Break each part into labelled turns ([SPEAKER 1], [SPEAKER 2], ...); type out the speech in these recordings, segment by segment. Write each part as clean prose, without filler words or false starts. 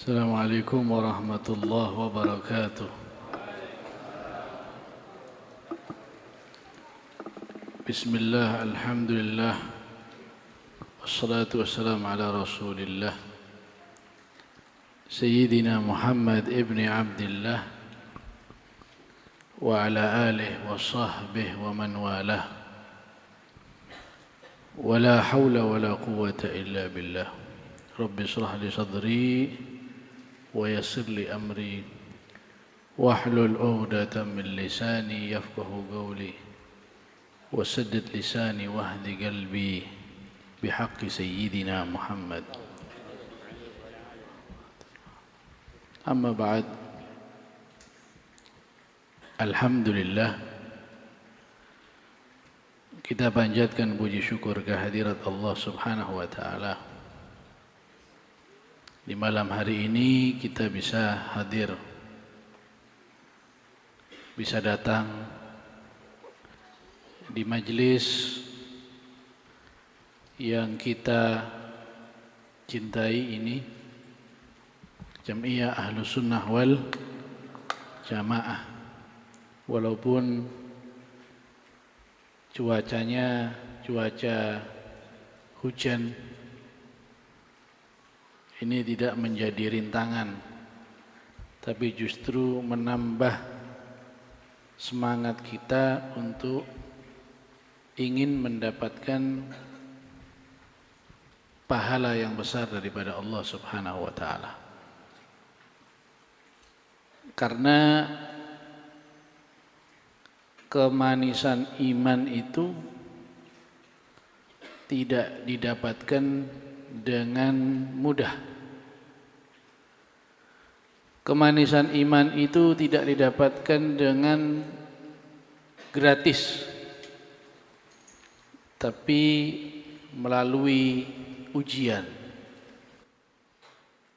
[SPEAKER 1] السلام عليكم ورحمة الله وبركاته. بسم الله، الحمد لله، والصلاة والسلام على رسول الله سيدنا محمد ابن عبد الله وعلى آله وصحبه ومن والاه، ولا حول ولا قوة إلا بالله. رب اشرح لي صدري ويسر لي أمري واحلل عقدة من لساني يفقه قولي وسدد لساني واهد قلبي بحق سيدنا محمد. أما بعد، alhamdulillah, kita panjatkan puji syukur kehadirat Allah Subhanahu wa taala. Di malam hari ini kita bisa hadir, bisa datang di majelis yang kita cintai ini, Jam'iyah Ahlus Sunnah wal Jamaah. Walaupun cuacanya cuaca hujan, ini tidak menjadi rintangan, tapi justru menambah semangat kita untuk ingin mendapatkan pahala yang besar daripada Allah Subhanahu wa taala. Karena kemanisan iman itu tidak didapatkan dengan mudah. Kemanisan iman itu tidak didapatkan dengan gratis, tapi melalui ujian.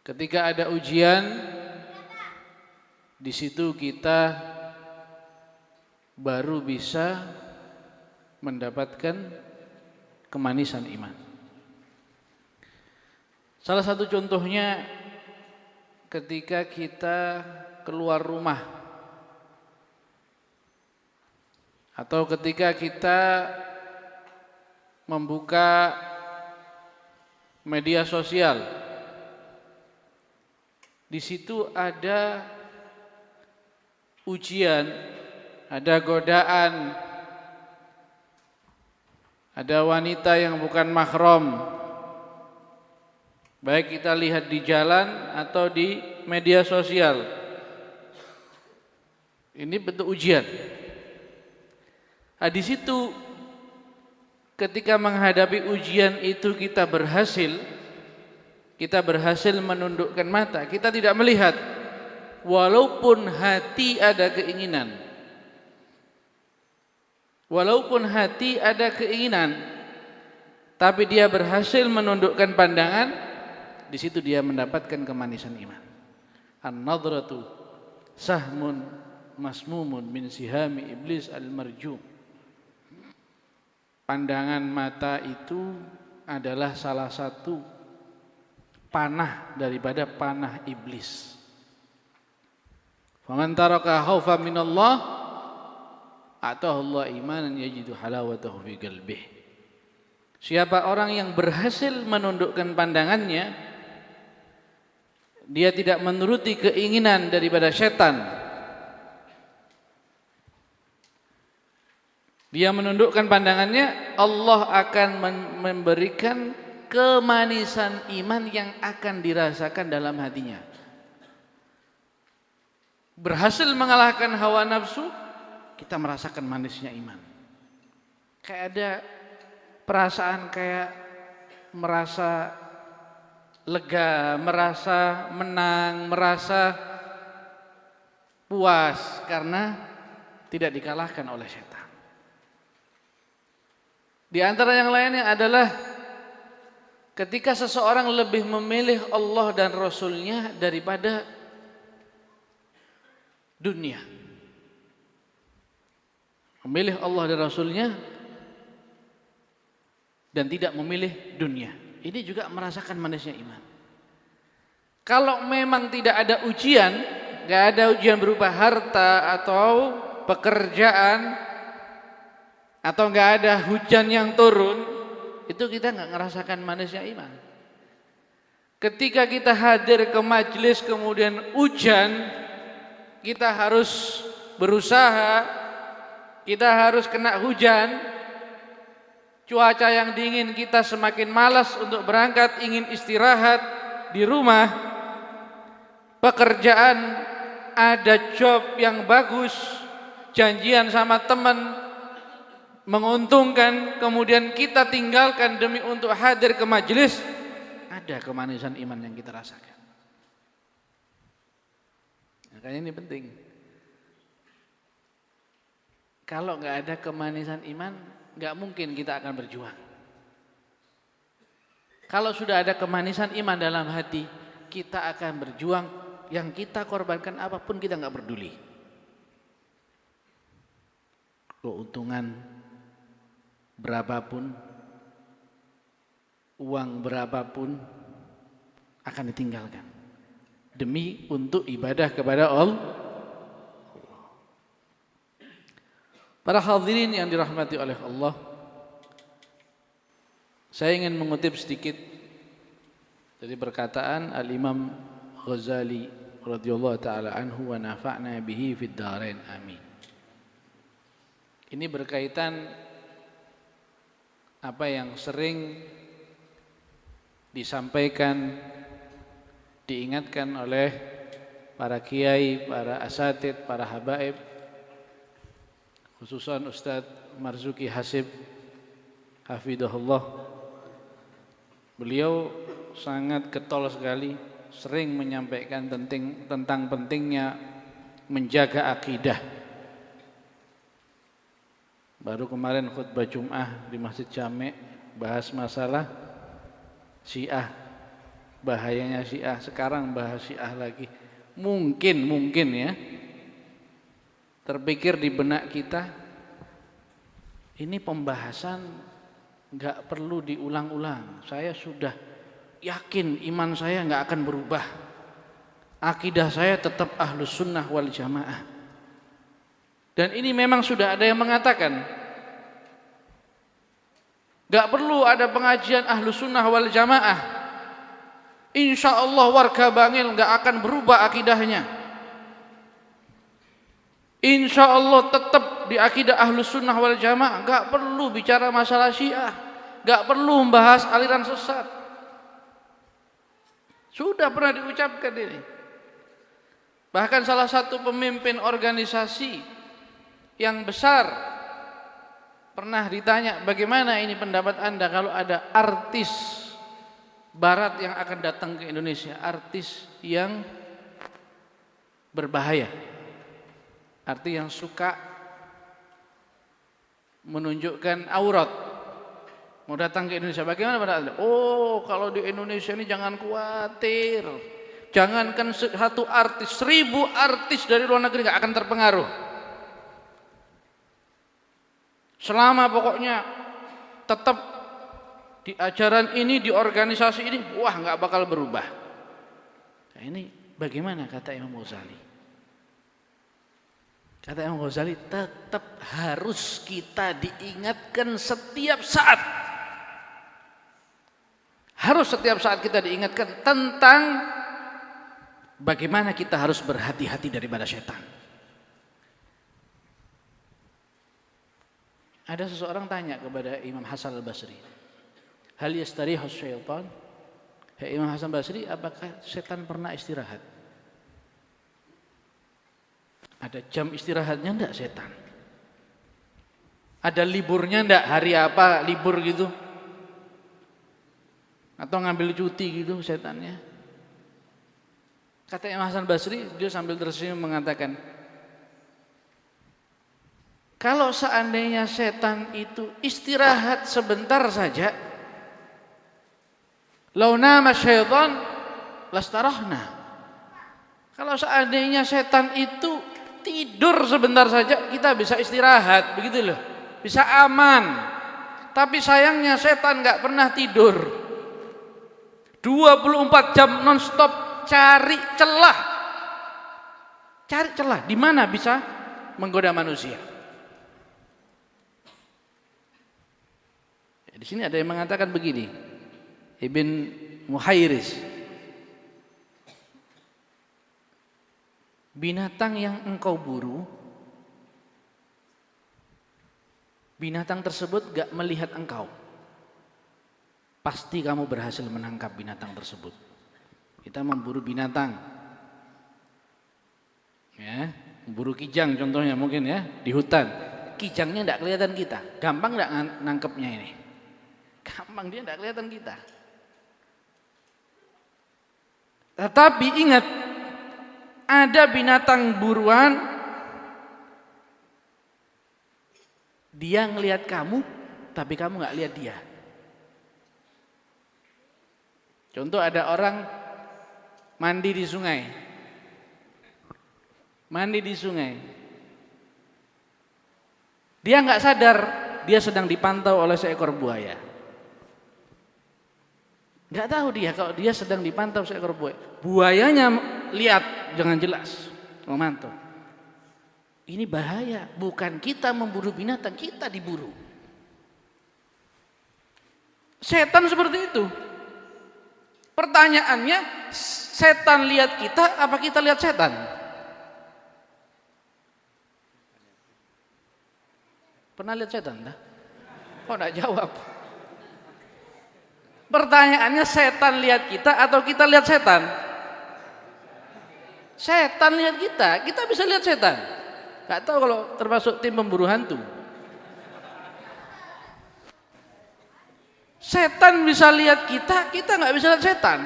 [SPEAKER 1] Ketika ada ujian, di situ kita baru bisa mendapatkan kemanisan iman. Salah satu contohnya ketika kita keluar rumah atau ketika kita membuka media sosial. Di situ ada ujian, ada godaan, ada wanita yang bukan mahram, baik kita lihat di jalan atau di media sosial. Ini bentuk ujian. Nah, di situ ketika menghadapi ujian itu kita berhasil menundukkan mata. Kita tidak melihat, walaupun hati ada keinginan. Walaupun hati ada keinginan, tapi dia berhasil menundukkan pandangan. Di situ dia mendapatkan kemanisan iman. An-nadratu sahmun masmumun min sihami iblis al-marjum. Pandangan mata itu adalah salah satu panah daripada panah iblis. Faman taraka khaufa minallah atahu Allah imanan yajidu halawatahu fi qalbih. Siapa orang yang berhasil menundukkan pandangannya, dia tidak menuruti keinginan daripada setan, dia menundukkan pandangannya, Allah akan memberikan kemanisan iman yang akan dirasakan dalam hatinya. Berhasil mengalahkan hawa nafsu, kita merasakan manisnya iman. Kayak ada perasaan kayak merasa lega, merasa menang, merasa puas karena tidak dikalahkan oleh setan. Di antara yang lainnya adalah ketika seseorang lebih memilih Allah dan Rasulnya daripada dunia. Memilih Allah dan Rasulnya dan tidak memilih dunia. Ini juga merasakan manisnya iman. Kalau memang tidak ada ujian, nggak ada ujian berupa harta atau pekerjaan, atau nggak ada hujan yang turun, itu kita nggak ngerasakan manisnya iman. Ketika kita hadir ke majelis kemudian hujan, kita harus berusaha, kita harus kena hujan, cuaca yang dingin kita semakin malas untuk berangkat, ingin istirahat di rumah. Pekerjaan ada job yang bagus, janjian sama teman menguntungkan, kemudian kita tinggalkan demi untuk hadir ke majelis, ada kemanisan iman yang kita rasakan. Makanya ini penting. Kalau nggak ada kemanisan iman, nggak mungkin kita akan berjuang. Kalau sudah ada kemanisan iman dalam hati, kita akan berjuang. Yang kita korbankan apapun kita nggak peduli. Keuntungan berapapun, uang berapapun akan ditinggalkan demi untuk ibadah kepada Allah. Para hadirin yang dirahmati oleh Allah, saya ingin mengutip sedikit dari perkataan Al-Imam Ghazali radhiyallahu taala anhu wa nafa'na bihi fid dharain amin. Ini berkaitan apa yang sering disampaikan, diingatkan oleh para kiai, para asatid, para habaib, khususan Ustadz Marzuki Hasib hafidhahullah. Beliau sangat getol sekali, sering menyampaikan tentang pentingnya menjaga akidah. Baru kemarin khutbah Jum'ah di Masjid Jami' bahas masalah Syiah, bahayanya Syiah. Sekarang bahas Syiah lagi. Mungkin ya terpikir di benak kita, ini pembahasan nggak perlu diulang-ulang. Saya sudah yakin iman saya nggak akan berubah. Akidah saya tetap ahlus sunnah wal jamaah. Dan ini memang sudah ada yang mengatakan, nggak perlu ada pengajian ahlus sunnah wal jamaah. Insya Allah warga Bangil nggak akan berubah akidahnya. Insya Allah tetap di akidah ahlus sunnah wal jamaah. Nggak perlu bicara masalah Syiah, nggak perlu membahas aliran sesat. Sudah pernah diucapkan ini. Bahkan salah satu pemimpin organisasi yang besar pernah ditanya, bagaimana ini pendapat Anda kalau ada artis barat yang akan datang ke Indonesia, artis yang berbahaya, artis yang suka menunjukkan aurat, mau datang ke Indonesia, bagaimana pada Anda? Oh, kalau di Indonesia ini jangan khawatir. Jangankan satu artis, 1000 artis dari luar negeri gak akan terpengaruh. Selama pokoknya tetap di ajaran ini, di organisasi ini, wah gak bakal berubah. Nah, ini bagaimana kata Imam Ghazali? Kata Imam Ghazali, tetap harus kita diingatkan setiap saat. Harus setiap saat kita diingatkan tentang bagaimana kita harus berhati-hati daripada setan. Ada seseorang tanya kepada Imam Hasan al-Basri, hal yastarihu syaitan? Hai Imam Hasan al-Basri, apakah setan pernah istirahat? Ada jam istirahatnya enggak setan? Ada liburnya enggak? Hari apa libur gitu? Atau ngambil cuti gitu setannya? Kata Imam Hasan Basri, dia sambil tersenyum mengatakan, kalau seandainya setan itu istirahat sebentar saja, lau nama syaitan lastarahna. Kalau seandainya setan itu tidur sebentar saja, kita bisa istirahat, begitu loh, bisa aman. Tapi sayangnya setan nggak pernah tidur. 24 jam non-stop cari celah. Cari celah di mana bisa menggoda manusia. Di sini ada yang mengatakan begini, Ibn Muhairis, binatang yang engkau buru, binatang tersebut gak melihat engkau, pasti kamu berhasil menangkap binatang tersebut. Kita memburu binatang, ya, memburu kijang contohnya mungkin ya, di hutan, kijangnya gak kelihatan kita, gampang gak nangkepnya ini? Gampang, dia gak kelihatan kita. Tetapi ingat, ada binatang buruan, dia ngelihat kamu, tapi kamu nggak lihat dia. Contoh, ada orang mandi di sungai, dia nggak sadar dia sedang dipantau oleh seekor buaya. Nggak tahu dia kalau dia sedang dipantau seekor buaya. Buayanya lihat dengan jelas, memantau. Ini bahaya, bukan kita memburu binatang, kita diburu. Setan seperti itu. Pertanyaannya, setan lihat kita, apa kita lihat setan? Pernah lihat setan? Kok enggak jawab? Pertanyaannya, setan lihat kita atau kita lihat setan? Setan lihat kita bisa lihat setan. Gak tahu kalau termasuk tim pemburu hantu. Setan bisa lihat kita gak bisa lihat setan.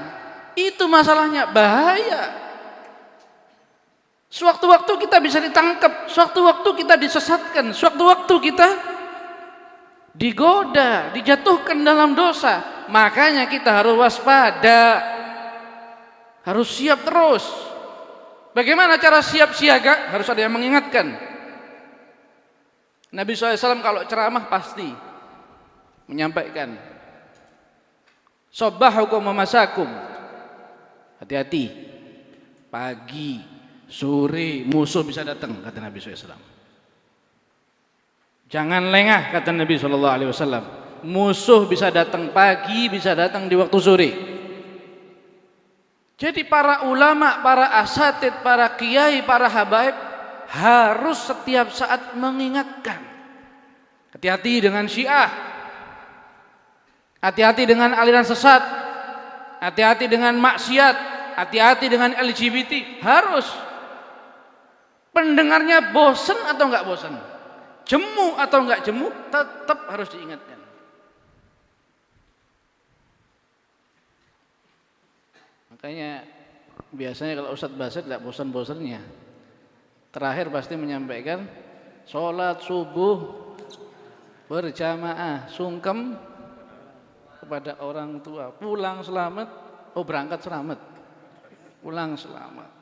[SPEAKER 1] Itu masalahnya, bahaya. Sewaktu-waktu kita bisa ditangkap, sewaktu-waktu kita disesatkan, sewaktu-waktu kita digoda, dijatuhkan dalam dosa. Makanya kita harus waspada, harus siap terus. Bagaimana cara siap siaga? Harus ada yang mengingatkan. Nabi SAW kalau ceramah pasti menyampaikan, Sabbahukum wa masakum. Hati-hati, pagi, sore, musuh bisa datang, kata Nabi SAW. Jangan lengah, kata Nabi SAW. Musuh bisa datang pagi, bisa datang di waktu sore. Jadi para ulama, para asatid, para kiai, para habaib harus setiap saat mengingatkan. Hati-hati dengan Syiah, hati-hati dengan aliran sesat, hati-hati dengan maksiat, hati-hati dengan LGBT. Harus. Pendengarnya bosan atau enggak bosan, jemu atau enggak jemu, tetap harus diingatkan. Makanya biasanya kalau Ustadz Basir tidak bosan-bosannya, terakhir pasti menyampaikan sholat subuh berjamaah, sungkem kepada orang tua, pulang selamat, berangkat selamat, pulang selamat.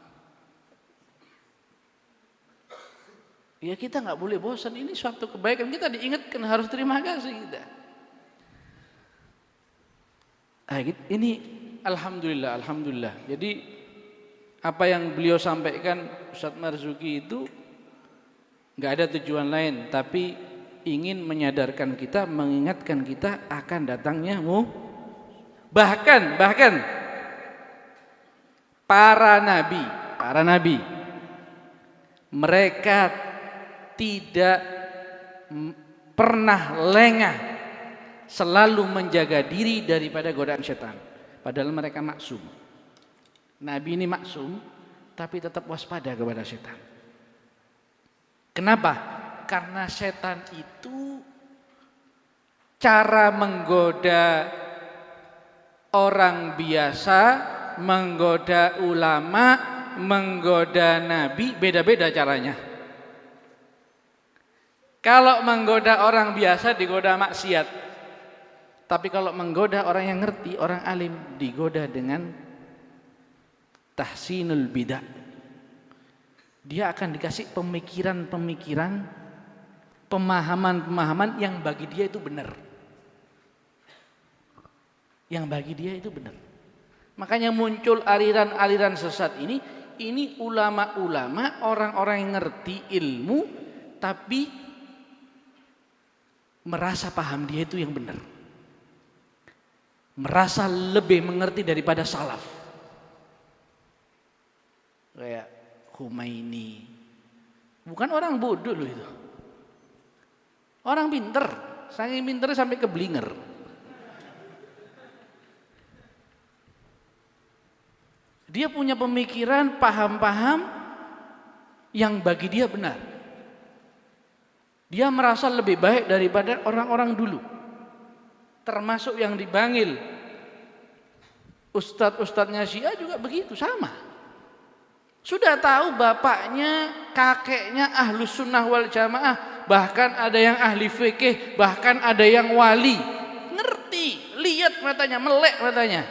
[SPEAKER 1] Ya kita nggak boleh bosan, ini suatu kebaikan, kita diingatkan harus terima kasih kita. Ini alhamdulillah. Jadi apa yang beliau sampaikan Ustadz Marzuki itu nggak ada tujuan lain, tapi ingin menyadarkan kita, mengingatkan kita akan datangnya bahkan para nabi mereka tidak pernah lengah, selalu menjaga diri daripada godaan setan. Padahal mereka maksum. Nabi ini maksum, tapi tetap waspada kepada setan. Kenapa? Karena setan itu cara menggoda orang biasa, menggoda ulama, menggoda nabi, beda-beda caranya. Kalau menggoda orang biasa digoda maksiat. Tapi kalau menggoda orang yang ngerti, orang alim, digoda dengan tahsinul bidah. Dia akan dikasih pemikiran-pemikiran, pemahaman-pemahaman yang bagi dia itu benar. Yang bagi dia itu benar. Makanya muncul aliran-aliran sesat ini ulama-ulama, orang-orang yang ngerti ilmu tapi merasa paham dia itu yang benar. Merasa lebih mengerti daripada salaf. Kayak Khomeini. Bukan orang bodoh loh itu. Orang pinter, saking pinternya sampai keblinger. Dia punya pemikiran, paham-paham yang bagi dia benar. Dia merasa lebih baik daripada orang-orang dulu. Termasuk yang dipanggil ustadz-ustadznya Syiah juga begitu, sama. Sudah tahu bapaknya, kakeknya Ahlus Sunnah wal Jamaah, bahkan ada yang ahli fikih, bahkan ada yang wali. Ngerti, lihat matanya, melek matanya.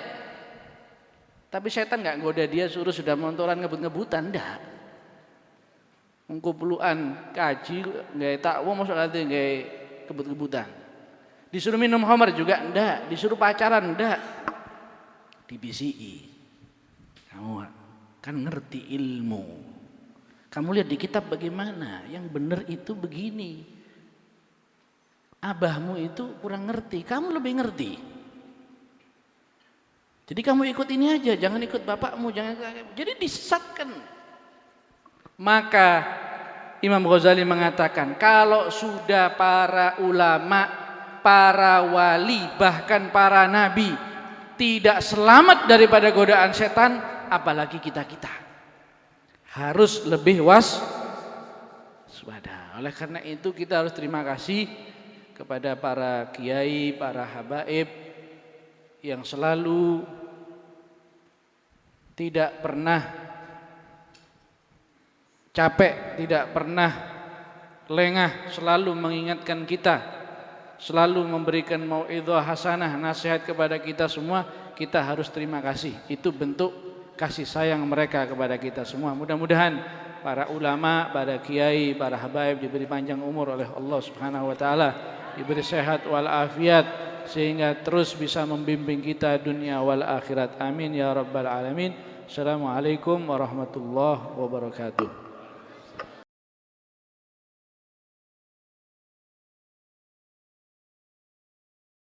[SPEAKER 1] Tapi setan nggak goda dia, suruh sudah montoran ngebut-ngebutan, enggak. Mengkupuluan kaji nggak takwa, masuk nanti nggak kebut-kebutan. Disuruh minum khamar juga enggak, disuruh pacaran enggak. Dibisiki. Kamu kan ngerti ilmu. Kamu lihat di kitab bagaimana, yang benar itu begini. Abahmu itu kurang ngerti, kamu lebih ngerti. Jadi kamu ikut ini aja, jangan ikut bapakmu, jangan. Jadi disesatkan. Maka Imam Ghazali mengatakan, kalau sudah para ulama, para wali, bahkan para nabi tidak selamat daripada godaan setan, apalagi kita-kita. Harus lebih waspada. Oleh karena itu kita harus terima kasih kepada para kiai, para habaib yang selalu tidak pernah capek, tidak pernah lengah, selalu mengingatkan kita, selalu memberikan mau'idhah hasanah, nasihat kepada kita semua. Kita harus terima kasih. Itu bentuk kasih sayang mereka kepada kita semua. Mudah-mudahan para ulama, para kiai, para habaib diberi panjang umur oleh Allah Subhanahu wa taala, diberi sehat wal afiat sehingga terus bisa membimbing kita dunia wal akhirat. Amin ya rabbal alamin. Assalamualaikum warahmatullahi wabarakatuh.